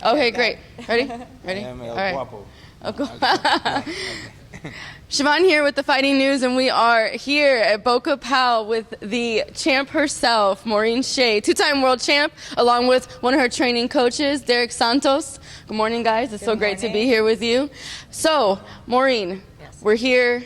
Okay, great. Ready? Ready? All right. Guapo. Siobhan here with the Fighting News, and we are here at Boca PAL with the champ herself, Maureen Shea, two-time world champ, along with one of her training coaches, Derik Santos. Good morning, guys. It's so great to be here with you. So, Maureen, we're here.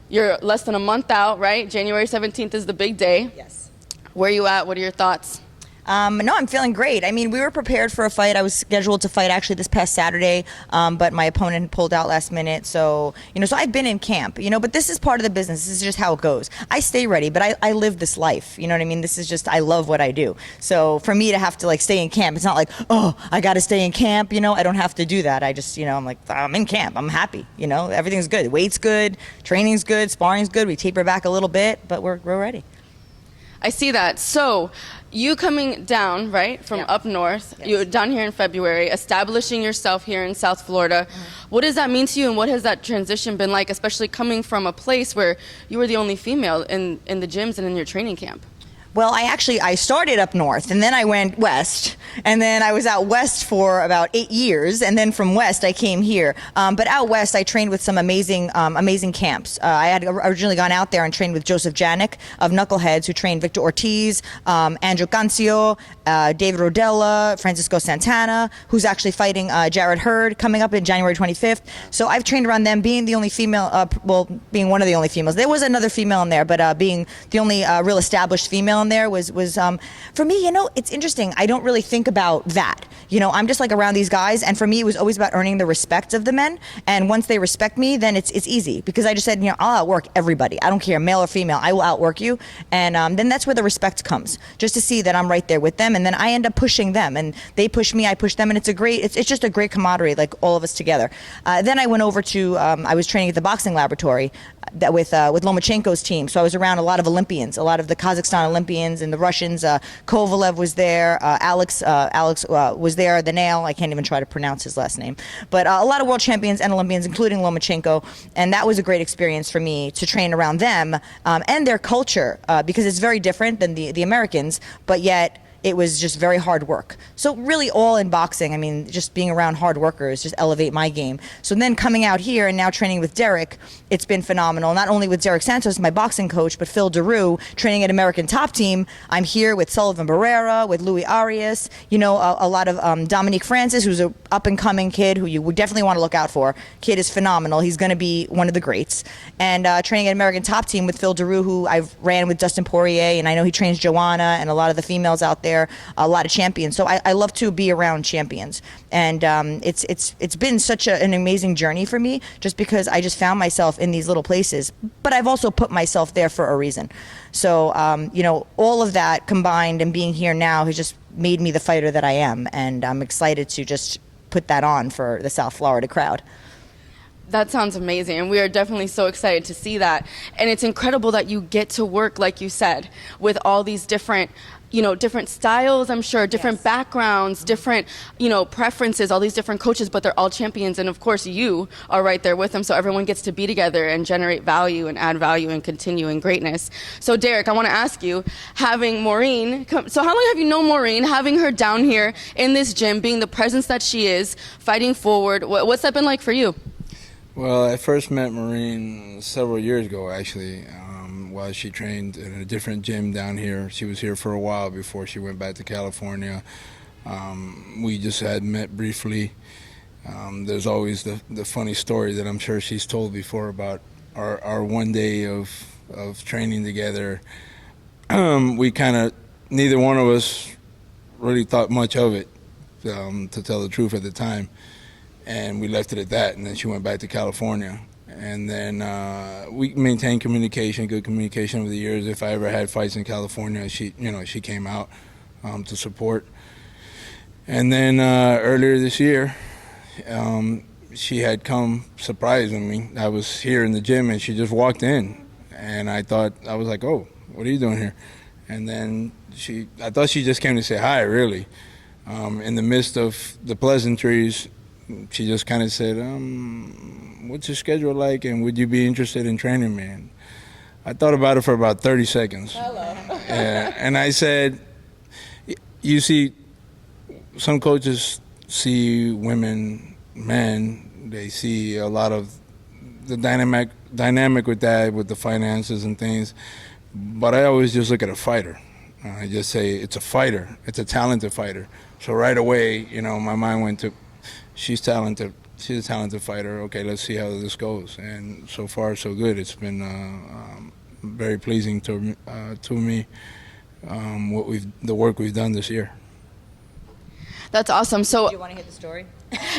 You're less than a month out, right? January 17th is the big day. Yes. Where are you at? What are your thoughts? No, I'm feeling great. I mean, we were prepared for a fight. I was scheduled to fight actually this past Saturday, but my opponent pulled out last minute. So, so I've been in camp, but this is part of the business. This is just how it goes. I stay ready, but I live this life. You know what I mean? This is just, I love what I do. So for me to have to stay in camp, it's not like, oh, I got to stay in camp. I don't have to do that. I just, I'm like, I'm in camp. I'm happy. Everything's good. Weight's good. Training's good. Sparring's good. We taper back a little bit, but we're ready. I see that. So you coming down, right, from up north, Yes. you're down here in February, establishing yourself here in South Florida. What does that mean to you, and what has that transition been like, especially coming from a place where you were the only female in the gyms and in your training camp? Well, I started up north, and then I went west, and then I was out west for about 8 years, and then from west I came here. But out west I trained with some amazing camps. I had originally gone out there and trained with Joseph Janik of Knuckleheads, who trained Victor Ortiz, Andrew Cancio, David Rodella, Francisco Santana, who's actually fighting Jared Hurd coming up in January 25th. So I've trained around them, being the only female, being one of the only females. There was another female in there, but being the only real established female in there was for me, it's interesting. I don't really think about that. I'm just around these guys, and for me it was always about earning the respect of the men, and once they respect me, then it's easy, because I just said, I'll outwork everybody. I don't care, male or female, I will outwork you, and then that's where the respect comes, just to see that I'm right there with them, and then I end up pushing them, and they push me, I push them, and it's just a great camaraderie, all of us together. Then I went over to, I was training at the boxing laboratory with Lomachenko's team, so I was around a lot of Olympians, a lot of the Kazakhstan Olympians and the Russians. Kovalev was there, Alex was there, the Nail, I can't even try to pronounce his last name, but a lot of world champions and Olympians, including Lomachenko, and that was a great experience for me to train around them and their culture, because it's very different than the Americans, but yet it was just very hard work. So really all in boxing, I mean, just being around hard workers just elevate my game. So then coming out here and now training with Derik, it's been phenomenal. Not only with Derik Santos, my boxing coach, but Phil Daru, training at American Top Team. I'm here with Sullivan Barrera, with Louis Arias, a lot of Dominique Francis, who's an up-and-coming kid who you would definitely want to look out for. Kid is phenomenal. He's going to be one of the greats. And training at American Top Team with Phil Daru, who I've ran with Dustin Poirier, and I know he trains Joanna and a lot of the females out there. A lot of champions. So I love to be around champions, and it's been such an amazing journey for me, just because I just found myself in these little places, but I've also put myself there for a reason. So all of that combined and being here now has just made me the fighter that I am, and I'm excited to just put that on for the South Florida crowd. That sounds amazing, and we are definitely so excited to see that. And it's incredible that you get to work, like you said, with all these different different styles, I'm sure, different backgrounds, different, preferences, all these different coaches, but they're all champions. And of course, you are right there with them. So everyone gets to be together and generate value and add value and continue in greatness. So Derik, I want to ask you, having Maureen, so how long have you known Maureen, having her down here in this gym, being the presence that she is, fighting forward, what's that been like for you? Well, I first met Maureen several years ago, actually, while she trained in a different gym down here. She was here for a while before she went back to California. We just had met briefly. There's always the funny story that I'm sure she's told before about our one day of training together. We kind of, neither one of us really thought much of it, to tell the truth at the time. And we left it at that, and then she went back to California. And then we maintained good communication over the years. If I ever had fights in California, she came out to support. And then earlier this year, she had come surprising me. I was here in the gym, and she just walked in, and I was like, "Oh, what are you doing here?" And then I thought she just came to say hi, really. In the midst of the pleasantries, she just kind of said, "What's your schedule like, and would you be interested in training me?" And I thought about it for about 30 seconds. Hello. And I said, "You see, some coaches see women, men, they see a lot of the dynamic with that, with the finances and things. But I always just look at a fighter. I just say it's a fighter. It's a talented fighter. So right away, my mind went to, she's talented. She's a talented fighter. Okay, let's see how this goes. And so far, so good. It's been very pleasing to me the work we've done this year. That's awesome. So Do you want to hear the story?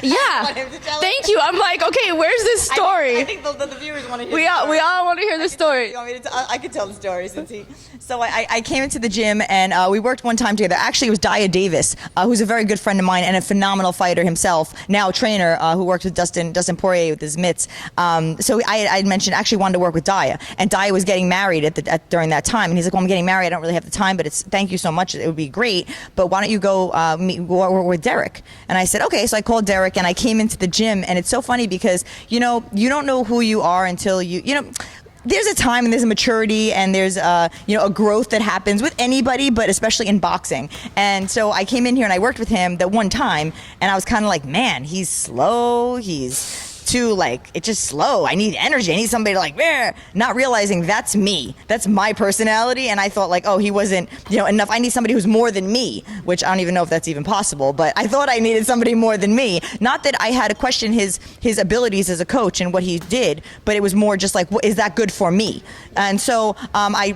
yeah, Want him to tell it? thank you. I'm like, okay, where's this story? I think the viewers want to hear we the story. all want to hear the story. You want me to I could tell the story since he. So I came into the gym and we worked one time together. Actually, it was Dia Davis, who's a very good friend of mine and a phenomenal fighter himself, now a trainer who worked with Dustin Poirier with his mitts. So I had mentioned actually wanted to work with Dia, and Dia was getting married during that time, and he's like, well, I'm getting married. I don't really have the time, but thank you so much. It would be great, but why don't you go work with Derik? And I said, okay. So I called Derik and I came into the gym, and it's so funny because you don't know who you are until you there's a time and there's a maturity and there's a growth that happens with anybody, but especially in boxing. And so I came in here and I worked with him that one time, and I was kind of like, man, he's slow, he's too it's just slow. I need energy. I need somebody to meh. Not realizing that's me. That's my personality. And I thought oh, he wasn't enough. I need somebody who's more than me, which I don't even know if that's even possible, but I thought I needed somebody more than me. Not that I had to question his abilities as a coach and what he did, but it was more just is that good for me? And so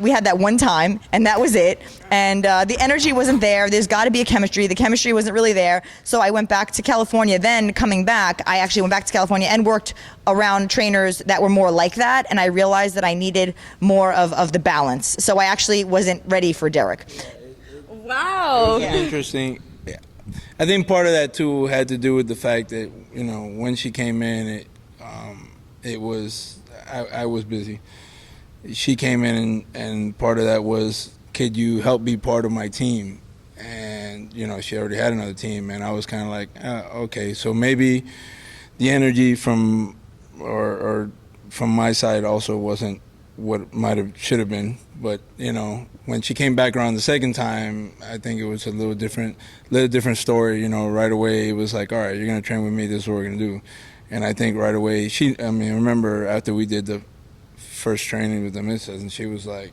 we had that one time, and that was it. And the energy wasn't there. There's got to be a chemistry. The chemistry wasn't really there. So I went back to California. Then coming back, I actually went back to California and worked around trainers that were more like that. And I realized that I needed more of the balance. So I actually wasn't ready for Derik. Wow. Yeah. Interesting. Yeah. I think part of that too had to do with the fact that when she came in, it was I was busy. She came in and part of that was, could you help be part of my team? And she already had another team, and I was kind of like, okay, so maybe the energy from my side also wasn't what should have been. But when she came back around the second time, I think it was a little different story. Right away it was like, all right, you're gonna train with me. This is what we're gonna do. And I think right away remember after we did the first training with the missus, and she was like,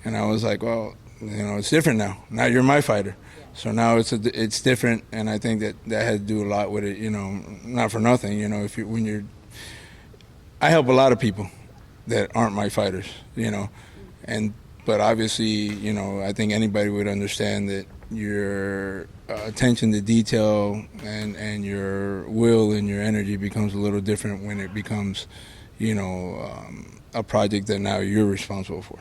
and I was like, well, it's different now. Now you're my fighter. So now it's different, and I think that had to do a lot with it. Not for nothing. I help a lot of people that aren't my fighters. But obviously, I think anybody would understand that your attention to detail and your will and your energy becomes a little different when it becomes, a project that now you're responsible for.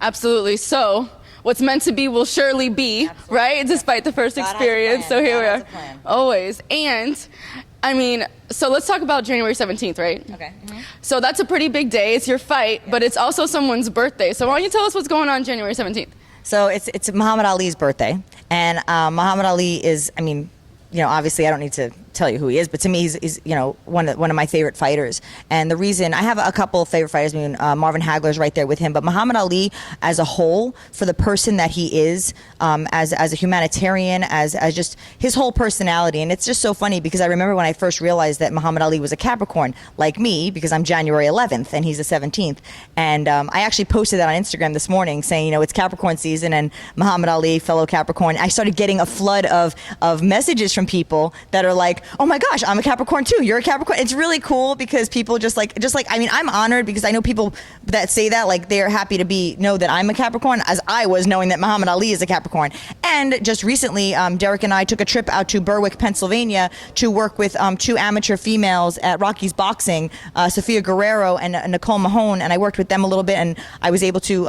Absolutely. So what's meant to be will surely be. Absolutely. Right? Despite the first experience. So here we are. Always. And so let's talk about January 17th, right? Okay. Mm-hmm. So that's a pretty big day. It's your fight, but it's also someone's birthday. So why don't you tell us what's going on January 17th? So it's Muhammad Ali's birthday, and Muhammad Ali is, obviously I don't need to tell you who he is, but to me he's one of my favorite fighters. And the reason I have a couple of favorite fighters, Marvin Hagler's right there with him, but Muhammad Ali as a whole, for the person that he is, as a humanitarian, as just his whole personality. And it's just so funny because I remember when I first realized that Muhammad Ali was a Capricorn, like me, because I'm January 11th and he's the 17th. And I actually posted that on Instagram this morning saying, it's Capricorn season and Muhammad Ali, fellow Capricorn. I started getting a flood of messages from people that are like, oh my gosh, I'm a Capricorn too. You're a Capricorn. It's really cool because people I'm honored because I know people that say that, they're happy to know that I'm a Capricorn, as I was knowing that Muhammad Ali is a Capricorn. And just recently, Derik and I took a trip out to Berwick, Pennsylvania to work with two amateur females at Rocky's Boxing, Sofia Guerrero and Nicole Mahone, and I worked with them a little bit, and I was able to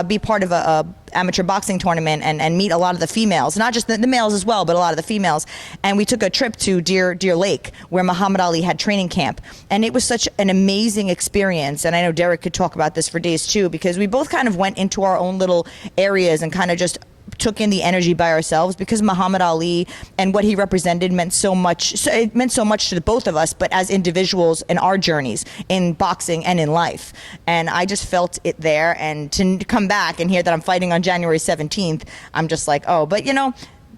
be part of a amateur boxing tournament and meet a lot of the females, not just the males as well, but a lot of the females. And we took a trip to Deer Lake, where Muhammad Ali had training camp, and it was such an amazing experience. And I know Derik could talk about this for days too, because we both kind of went into our own little areas and kind of just took in the energy by ourselves, because Muhammad Ali and what he represented meant so much. So it meant so much to the both of us, but as individuals in our journeys in boxing and in life. And I just felt it there. And to come back and hear that I'm fighting on January 17th, I'm just like, oh, but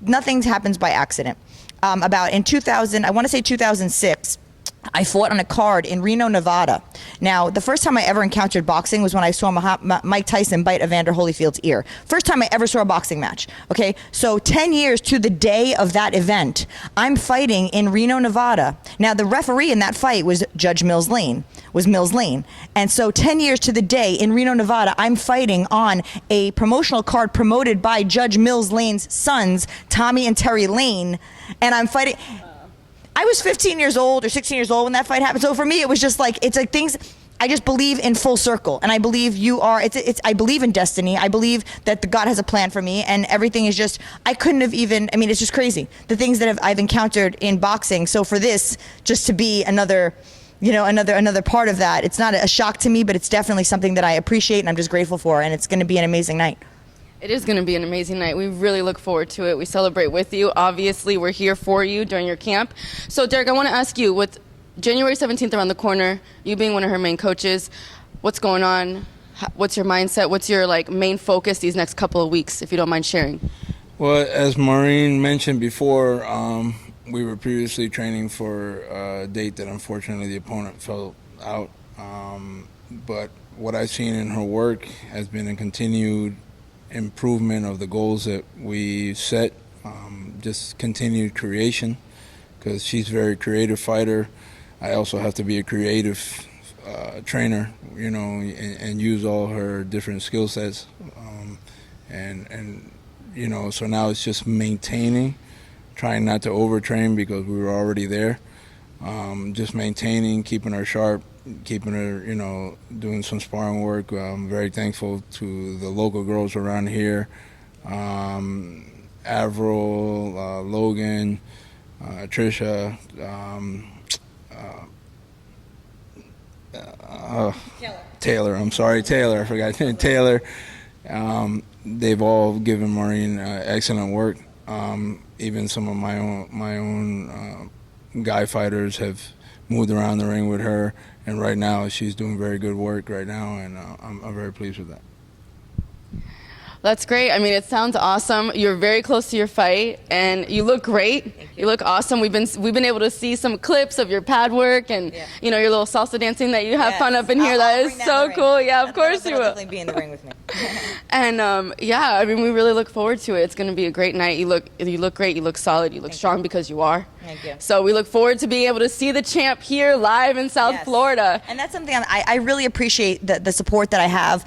nothing happens by accident. About in 2000, I want to say 2006, I fought on a card in Reno, Nevada. Now, the first time I ever encountered boxing was when I saw Mike Tyson bite Evander Holyfield's ear. First time I ever saw a boxing match. Okay, so 10 years to the day of that event, I'm fighting in Reno, Nevada. Now, the referee in that fight was Judge Mills Lane. And so 10 years to the day in Reno, Nevada, I'm fighting on a promotional card promoted by Judge Mills Lane's sons, Tommy and Terry Lane, and I'm fighting. I was 15 years old or 16 years old when that fight happened. So for me, it was just like, it's like things, I just believe in full circle. And I believe I believe in destiny. I believe that God has a plan for me, and everything is just, I couldn't have even, I mean, it's just crazy. The things that I've encountered in boxing. So for this, just to be another part of that, it's not a shock to me, but it's definitely something that I appreciate and I'm just grateful for. And it's going to be an amazing night. It is going to be an amazing night. We really look forward to it. We celebrate with you. Obviously, we're here for you during your camp. So, Derik, I want to ask you, with January 17th around the corner, you being one of her main coaches, what's going on? What's your mindset? What's your main focus these next couple of weeks, if you don't mind sharing? Well, as Maureen mentioned before, we were previously training for a date that unfortunately the opponent fell out. But what I've seen in her work has been a continued improvement of the goals that we set, just continued creation, because she's a very creative fighter. I also have to be a creative trainer, and use all her different skill sets, and so now it's just maintaining, trying not to overtrain because we were already there, just maintaining, keeping her sharp, keeping her, doing some sparring work. I'm very thankful to the local girls around here, Avril, Logan, Trisha, Taylor. I'm sorry, Taylor. I forgot Taylor. They've all given Maureen excellent work. Even some of my own guy fighters have moved around the ring with her, and right now she's doing very good work right now, and I'm very pleased with that. That's great. I mean, it sounds awesome. You're very close to your fight, and you look great. You look awesome. We've been able to see some clips of your pad work and your little salsa dancing that you have fun up in here. That is so cool. Yeah, of course you will. Definitely be in the ring with me. And I mean, we really look forward to it. It's going to be a great night. You look great. You look solid. You look strong because you are. Thank you. So we look forward to being able to see the champ here live in South Florida. And that's something I really appreciate, the support that I have,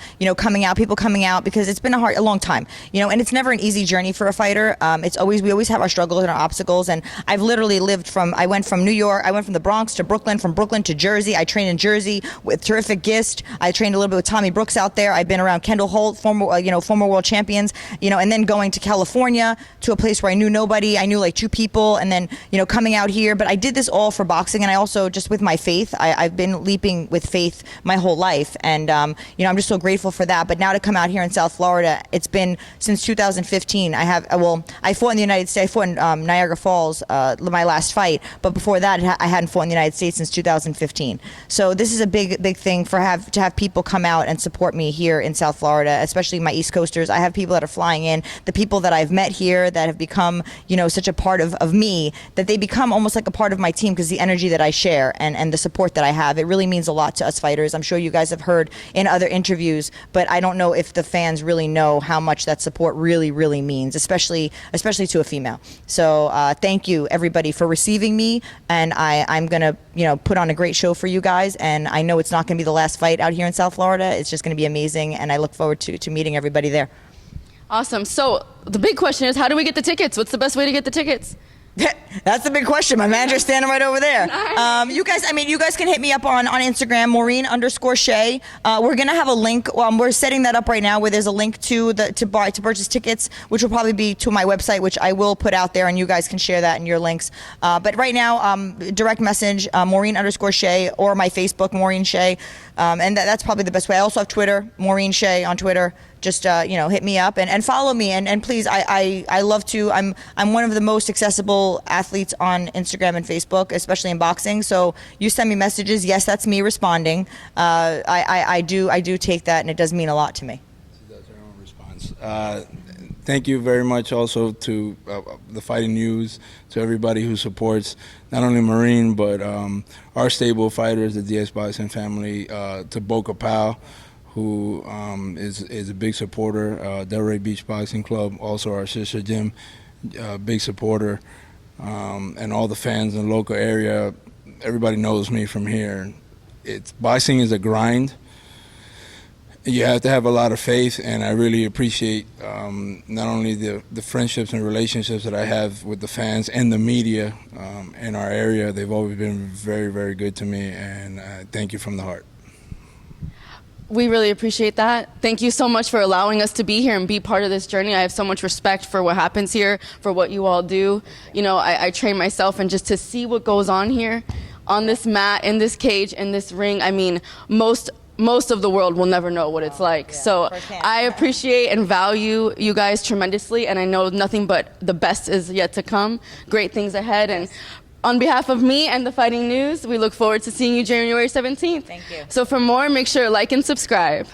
people coming out, because it's been a long time, and it's never an easy journey for a fighter. We always have our struggles and our obstacles, and I've literally I went from New York, I went from the Bronx to Brooklyn, from Brooklyn to Jersey. I trained in Jersey with terrific Gist. I trained a little bit with Tommy Brooks out there. I've been around Kendall Holt, former world champions, and then going to California to a place where I knew nobody. I knew like two people, and then, coming out here. But I did this all for boxing, and I also, just with my faith, I've been leaping with faith my whole life, and I'm just so grateful for that. But now to come out here in South Florida, it's been since 2015. I fought in the United States. I fought in Niagara Falls, my last fight, but before that I hadn't fought in the United States since 2015. So this is a big thing to have people come out and support me here in South Florida, especially my East Coasters. I have people that are flying in, the people that I've met here that have become such a part of me, that they become almost like a part of my team, because the energy that I share and the support that I have, it really means a lot to us fighters. I'm sure you guys have heard in other interviews, but I don't know if the fans really know how much that support really means, especially to a female. So thank you everybody for receiving me, and I'm gonna put on a great show for you guys, and I know it's not gonna be the last fight out here in South Florida. It's just gonna be amazing, and I look forward to meeting everybody there. Awesome. So the big question is, how do we get the tickets? What's the best way to get the tickets? That's the big question. My manager's standing right over there. Nice. You guys can hit me up on Instagram, Maureen_Shea. We're gonna have a link. We're setting that up right now, where there's a link to purchase tickets, which will probably be to my website, which I will put out there, and you guys can share that in your links. But right now, direct message Maureen_Shea, or my Facebook, Maureen Shea, and that's probably the best way. I also have Twitter, Maureen Shea on Twitter. Just hit me up and follow me, and please, I love to. I'm one of the most accessible athletes on Instagram and Facebook, especially in boxing. So you send me messages. Yes, that's me responding. I do take that, and it does mean a lot to me. That's her own response. thank you very much also to the Fighting News, to everybody who supports not only Maureen but our stable of fighters, the DS Boxing family, to Boca PAL, who is a big supporter, Delray Beach Boxing Club, also our sister gym, big supporter, and all the fans in the local area. Everybody knows me from here. Boxing is a grind. You have to have a lot of faith, and I really appreciate not only the friendships and relationships that I have with the fans and the media in our area. They've always been very, very good to me, and thank you from the heart. We really appreciate that. Thank you so much for allowing us to be here and be part of this journey. I have so much respect for what happens here, for what you all do. You know, I train myself, and just to see what goes on here on this mat, in this cage, in this ring, I mean, most of the world will never know what it's like. Yeah, so firsthand. I appreciate and value you guys tremendously, and I know nothing but the best is yet to come. Great things ahead. And on behalf of me and the Fighting News, we look forward to seeing you January 17th. Thank you. So for more, make sure to like and subscribe.